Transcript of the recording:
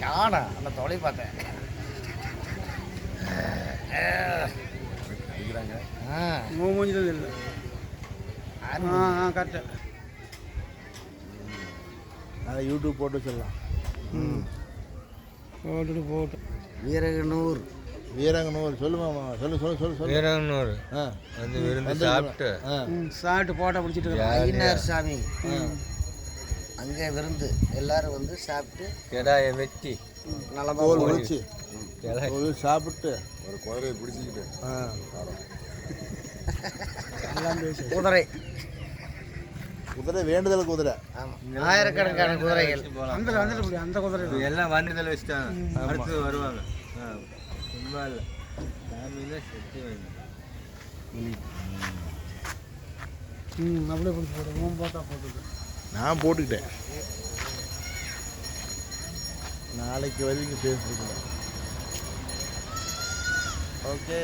காணா அந்த தொலை பார்த்தேன். மூஞ்சில் இல்லை. கரெக்டாக அதை யூடியூப் போட்டு சொல்லலாம். போட்டு வீரகனூர் சொல்லுமாம்மா, சொல்லு. வீரகனூர் வந்து விருந்து சாப்பிட்டு சாப்பிட்டு போட்டோ பிடிச்சிட்டு ஐயனார் சாமி அங்கே விருந்து எல்லாரும் வந்து சாப்பிட்டு கெடாயை வெட்டி நலமாக முடிச்சு சாப்பிட்டு ஒரு குதிரையை பிடிச்சிக்கிட்டு குதிரை வேண்டுதல் குதிரை. ஆமாம், ஆயிரக்கணக்கான குதிரைகள் அந்த குதிரை எல்லாம் வண்டியில் வச்சுட்டாங்க. அடுத்து வருவாங்க. ரொம்ப இல்லை சாமியில செட்டி வைங்க. அப்படியே பிடிச்சி போட்டு போட்டா போட்டுது. நான் போட்டுக்கிட்டேன். நாளைக்கு வரைக்கும் பேசிக்கலாம். ஓகே.